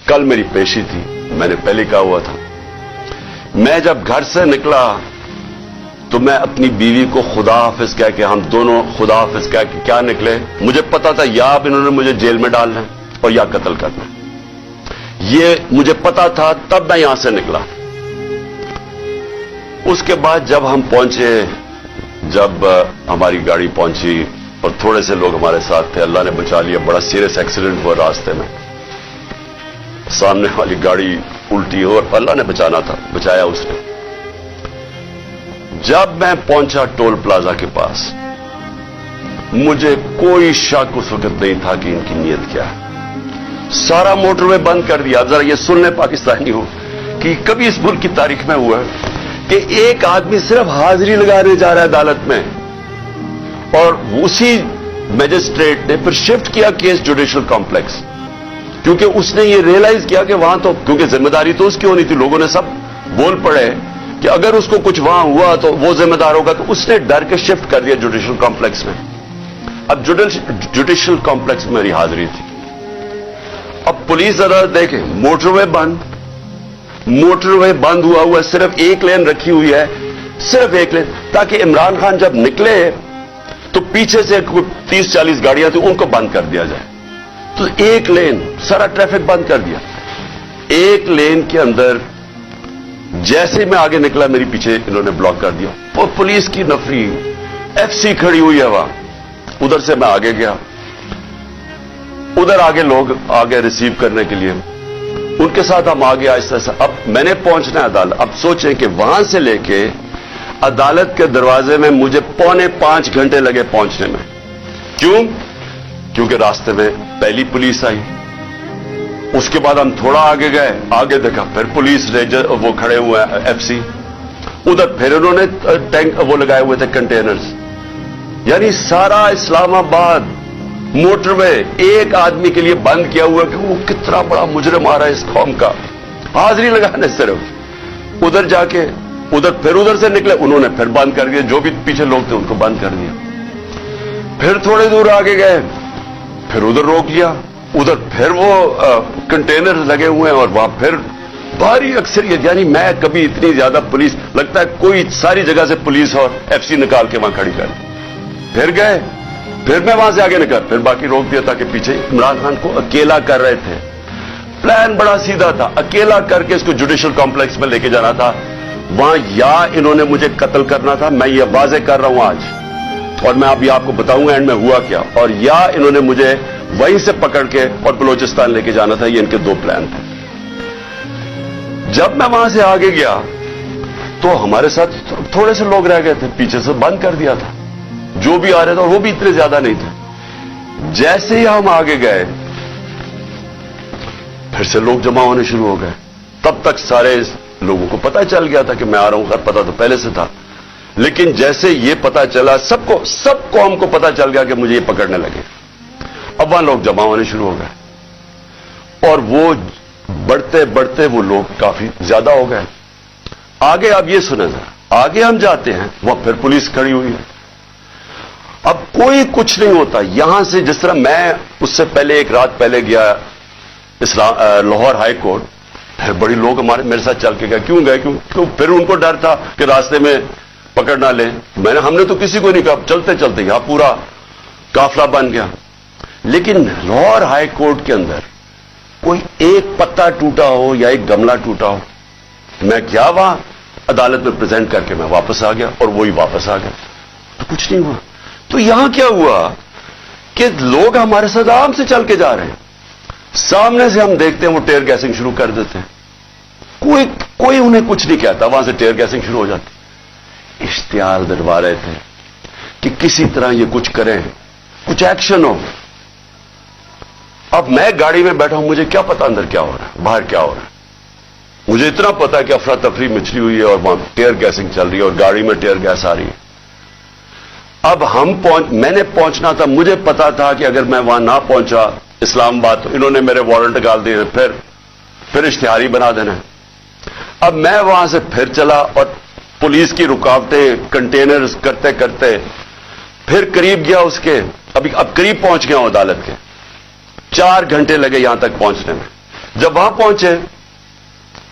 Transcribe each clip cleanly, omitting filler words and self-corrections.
कल मेरी पेशी थी, मैंने पहले कहा हुआ था। मैं जब घर से निकला तो मैं अपनी बीवी को खुदा हाफिज कह के, हम दोनों खुदा हाफिज कह के क्या निकले। मुझे पता था या अब इन्होंने मुझे जेल में डालना है और या कत्ल करना है, ये मुझे पता था, तब मैं यहां से निकला। उसके बाद जब हम पहुंचे, जब हमारी गाड़ी पहुंची और थोड़े से लोग हमारे साथ थे, अल्लाह ने बचा लिया। बड़ा सीरियस एक्सीडेंट हुआ रास्ते में, सामने वाली गाड़ी उल्टी हो और अल्लाह ने बचाना था, बचाया उसने। जब मैं पहुंचा टोल प्लाजा के पास, मुझे कोई शक उस वक्त नहीं था कि इनकी नीयत क्या है। सारा मोटरवे बंद कर दिया। जरा ये सुन ले पाकिस्तानी हो कि कभी इस मुल्क की तारीख में हुआ है कि एक आदमी सिर्फ हाजिरी लगाने जा रहा है अदालत में, और उसी मैजिस्ट्रेट ने फिर शिफ्ट किया केस जुडिशियल कॉम्प्लेक्स, क्योंकि उसने ये रियलाइज किया कि वहां तो, क्योंकि जिम्मेदारी तो उसकी होनी थी, लोगों ने सब बोल पड़े कि अगर उसको कुछ वहां हुआ तो वो जिम्मेदार होगा, तो उसने डर के शिफ्ट कर दिया जुडिशियल कॉम्प्लेक्स में। अब जुडिशियल कॉम्प्लेक्स में मेरी हाजिरी थी। अब पुलिस अदालत देखे, मोटरवे बंद हुआ, सिर्फ एक लेन रखी हुई है, सिर्फ एक लेन, ताकि इमरान खान जब निकले तो पीछे से 30-40 गाड़ियां थी, उनको बंद कर दिया जाए। तो एक लेन, सारा ट्रैफिक बंद कर दिया। एक लेन के अंदर जैसे मैं आगे निकला, मेरी पीछे इन्होंने ब्लॉक कर दिया। और पुलिस की नफरी, एफसी खड़ी हुई है वहां। उधर से मैं आगे गया, उधर आगे लोग आगे रिसीव करने के लिए, उनके साथ हम आगे आहिस्ता आहिस्ता। अब मैंने पहुंचना है अदालत। अब सोचें कि वहां से लेके अदालत के दरवाजे में मुझे 4.25 घंटे लगे पहुंचने में। क्यों? क्योंकि रास्ते में पहली पुलिस आई, उसके बाद हम थोड़ा आगे गए, आगे देखा फिर पुलिस रेंजर वो खड़े हुए हैं, एफसी, उधर फिर उन्होंने टैंक वो लगाए हुए थे, कंटेनर्स। यानी सारा इस्लामाबाद मोटरवे एक आदमी के लिए बंद किया हुआ कि वो कितना बड़ा मुजरिम आ रहा है इस कौम का, हाजिरी लगाने सिर्फ। उधर जाके फिर उधर से निकले, उन्होंने फिर बंद कर दिया, जो भी पीछे लोग थे उनको बंद कर दिया। फिर थोड़े दूर आगे गए, फिर उधर रोक लिया, उधर फिर वो कंटेनर लगे हुए हैं और वहां फिर भारी अक्सरियत। यानी मैं कभी इतनी ज्यादा पुलिस, लगता है कोई सारी जगह से पुलिस और एफसी निकाल के वहां खड़ी कर। फिर गए, फिर मैं वहां से आगे निकल, फिर बाकी रोक दिया, ताकि पीछे इमरान खान को अकेला कर रहे थे। प्लान बड़ा सीधा था, अकेला करके इसको जुडिशियल कॉम्प्लेक्स में लेके जाना था। वहां या इन्होंने मुझे कत्ल करना था, मैं ये वाजे कर रहा हूं आज, और मैं अभी आपको बताऊंगा एंड में हुआ क्या, और या इन्होंने मुझे वहीं से पकड़ के और बलोचिस्तान लेके जाना था। ये इनके दो प्लान थे। जब मैं वहां से आगे गया तो हमारे साथ थोड़े से लोग रह गए थे, पीछे से बंद कर दिया था जो भी आ रहे थे, और वो भी इतने ज्यादा नहीं थे। जैसे ही हम आगे गए, फिर से लोग जमा होने शुरू हो गए। तब तक सारे लोगों को पता चल गया था कि मैं आ रहा हूं, पता तो पहले से था, लेकिन जैसे ये पता चला, सब कौम को पता चल गया कि मुझे ये पकड़ने लगे। अब वहां लोग जमा होने शुरू हो गए, और वो बढ़ते बढ़ते वो लोग काफी ज्यादा हो गए। आगे अब ये सुना जरा, आगे हम जाते हैं, वहां फिर पुलिस खड़ी हुई है। अब कोई कुछ नहीं होता यहां से। जिस तरह मैं उससे पहले एक रात पहले गया लाहौर हाई कोर्ट, फिर बड़ी लोग मेरे साथ चल के गए। क्यों गए? क्यों? फिर उनको डर था कि रास्ते में पकड़ ना ले। हमने तो किसी को नहीं कहा, चलते चलते यहां पूरा काफिला बन गया। लेकिन लाहौर हाई कोर्ट के अंदर कोई एक पत्ता टूटा हो या एक गमला टूटा हो, मैं क्या वहां अदालत में प्रेजेंट करके मैं वापस आ गया, और वही वापस आ गया, तो कुछ नहीं हुआ। तो यहां क्या हुआ कि लोग हमारे साथ आराम से चल के जा रहे हैं, सामने से हम देखते हैं वो टेयर गैसिंग शुरू कर देते हैं, कोई उन्हें कुछ नहीं कहता, वहां से टेयर गैसिंग शुरू हो जाती। इश्तिहार दिलवा रहे थे कि किसी तरह ये कुछ करें, कुछ एक्शन हो। अब मैं गाड़ी में बैठा हूं, मुझे क्या पता अंदर क्या हो रहा है, बाहर क्या हो रहा है। मुझे इतना पता है कि अफरा तफरी मचली हुई है और वहां टेयर गैसिंग चल रही है और गाड़ी में टेयर गैस आ रही है। अब मैंने पहुंचना था, मुझे पता था कि अगर मैं वहां ना पहुंचा इस्लामाबाद तो इन्होंने मेरे वारंट निकाल दिए, फिर इश्तिहारी बना देना। अब मैं वहां से फिर चला और पुलिस की रुकावटें, कंटेनर्स करते करते फिर करीब गया उसके, अब करीब पहुंच गया हूं अदालत के। 4 घंटे लगे यहां तक पहुंचने में। जब वहां पहुंचे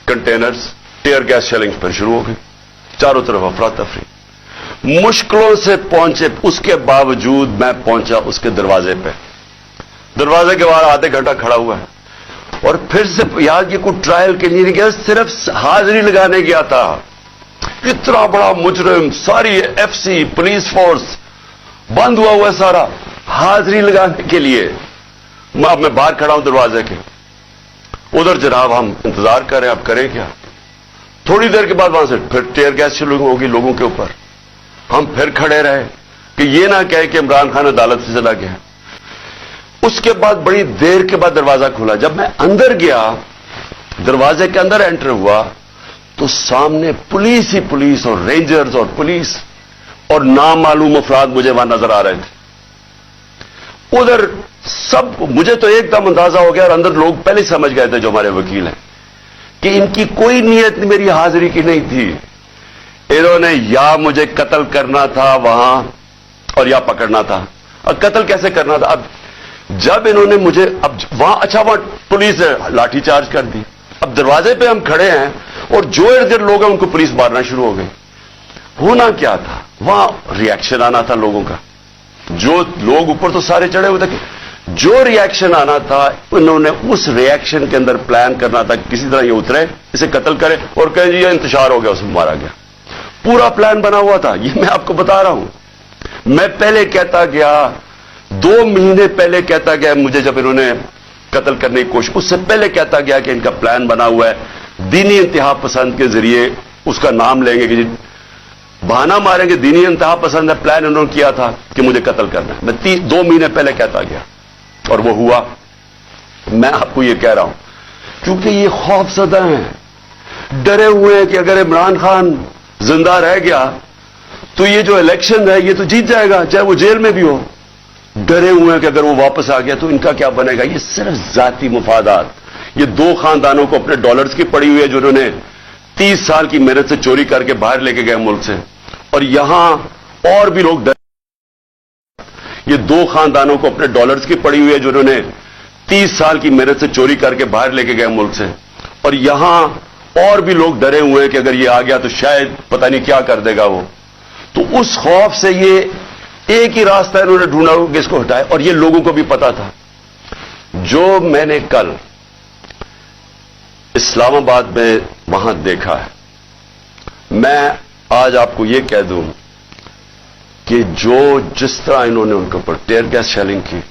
कंटेनर्स टीयर गैस शेलिंग फिर शुरू हो गई, चारों तरफ अफरा तफरी। मुश्किलों से पहुंचे, उसके बावजूद मैं पहुंचा उसके दरवाजे पे। दरवाजे के बाहर आधे घंटा खड़ा हुआ है और फिर से यार ये कोई ट्रायल के लिए नहीं गया, सिर्फ हाजिरी लगाने गया था। इतना बड़ा मुजरिम, सारी एफसी पुलिस फोर्स बंद हुआ है सारा, हाजिरी लगाने के लिए। अब मैं बाहर खड़ा हूं दरवाजे के, उधर जनाब हम इंतजार कर रहे हैं, अब करें क्या। थोड़ी देर के बाद वहां से फिर टीयर गैस शुरू होगी लोगों के ऊपर। हम फिर खड़े रहे कि ये ना कहे कि इमरान खान अदालत से चला गया। उसके बाद बड़ी देर के बाद दरवाजा खुला। जब मैं अंदर गया, दरवाजे के अंदर एंटर हुआ, तो सामने पुलिस ही पुलिस और रेंजर्स और पुलिस और नामालूम अफराद मुझे वहां नजर आ रहे थे। उधर सब, मुझे तो एकदम अंदाजा हो गया और अंदर लोग पहले समझ गए थे जो हमारे वकील हैं कि इनकी कोई नीयत मेरी हाजिरी की नहीं थी। इन्होंने या मुझे कत्ल करना था वहां और या पकड़ना था। और कत्ल कैसे करना था? अब जब इन्होंने मुझे, अब वहां अच्छा वहां पुलिस ने लाठीचार्ज कर दी। अब दरवाजे पे हम खड़े हैं और जो इर्द गिर्द लोग हैं उनको पुलिस मारना शुरू हो गई। होना क्या था? वहां रिएक्शन आना था लोगों का। जो लोग ऊपर तो सारे चढ़े हुए थे, जो रिएक्शन आना था उन्होंने उस रिएक्शन के अंदर प्लान करना था किसी तरह ये उतरे, इसे कत्ल करे और कहें जी ये इंतशार हो गया, उसमें मारा गया। पूरा प्लान बना हुआ था, ये मैं आपको बता रहा हूं। मैं पहले कहता गया, 2 महीने पहले कहता गया मुझे, जब इन्होंने कत्ल करने की कोशिश, उससे पहले कहता गया कि इनका प्लान बना हुआ है, दीनी इंतहा पसंद के जरिए उसका नाम लेंगे कि बहाना मारेंगे, दीनी इंतहा पसंद है, प्लान इन्होंने किया था कि मुझे कत्ल करना है। मैं 2 महीने पहले कहता गया और वो हुआ। मैं आपको ये कह रहा हूं क्योंकि ये खौफजदा हैं, डरे हुए हैं कि अगर इमरान खान जिंदा रह गया तो ये जो इलेक्शन है ये तो जीत जाएगा, चाहे वो जेल में भी हो। डरे हुए हैं कि अगर वो वापस आ गया तो इनका क्या बनेगा। ये सिर्फ जाती मुफादात। ये 2 खानदानों को अपने डॉलर्स की पड़ी हुई है जो उन्होंने 30 साल की मेहनत से चोरी करके बाहर लेके गए मुल्क से, और यहां और भी लोग ये 2 खानदानों को अपने डॉलर्स की पड़ी हुई है जो उन्होंने 30 साल की मेहनत से चोरी करके बाहर लेके गए मुल्क से, और यहां और भी लोग डरे हुए हैं कि अगर ये आ गया तो शायद पता नहीं क्या कर देगा वो। तो उस खौफ से ये एक ही रास्ता इन्होंने ढूंढा कि इसको हटाए, और ये लोगों को भी पता था। जो मैंने कल इस्लामाबाद में वहां देखा है, मैं आज आपको यह कह दूं कि जो जिस तरह इन्होंने उनके ऊपर टीयर गैस शेलिंग की,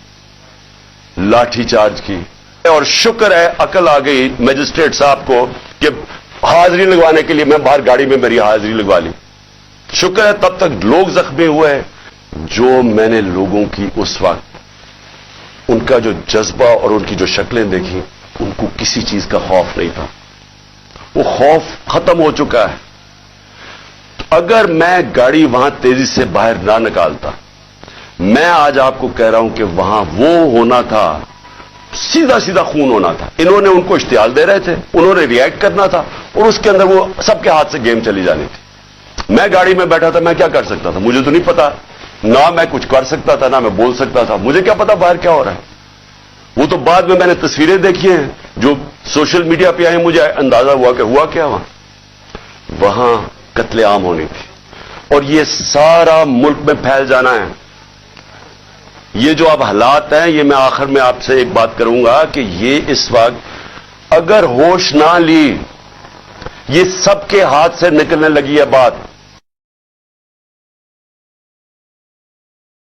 लाठीचार्ज की, और शुक्र है अकल आ गई मजिस्ट्रेट साहब को कि हाजिरी लगवाने के लिए मैं बाहर गाड़ी में मेरी हाजिरी लगवा ली। शुक्र है तब तक लोग जख्मी हुए। जो मैंने लोगों की उस वक्त उनका जो जज्बा और उनकी जो शक्लें देखी, उनको किसी चीज का खौफ नहीं था। वो खौफ खत्म हो चुका है। अगर मैं गाड़ी वहां तेजी से बाहर ना निकालता, मैं आज आपको कह रहा हूं कि वहां वो होना था, सीधा सीधा खून होना था। इन्होंने उनको इश्तियाल दे रहे थे, उन्होंने रिएक्ट करना था और उसके अंदर वो सबके हाथ से गेम चली जानी थी। मैं गाड़ी में बैठा था, मैं क्या कर सकता था? मुझे तो नहीं पता, ना मैं कुछ कर सकता था ना मैं बोल सकता था। मुझे क्या पता बाहर क्या हो रहा है। वो तो बाद में मैंने तस्वीरें देखी हैं जो सोशल मीडिया पे आई, मुझे अंदाजा हुआ कि हुआ क्या वहां कत्लेआम होनी थी और ये सारा मुल्क में फैल जाना है। ये जो अब हालात हैं, ये मैं आखिर में आपसे एक बात करूंगा कि ये इस वक्त अगर होश ना ली, ये सबके हाथ से निकलने लगी है बात।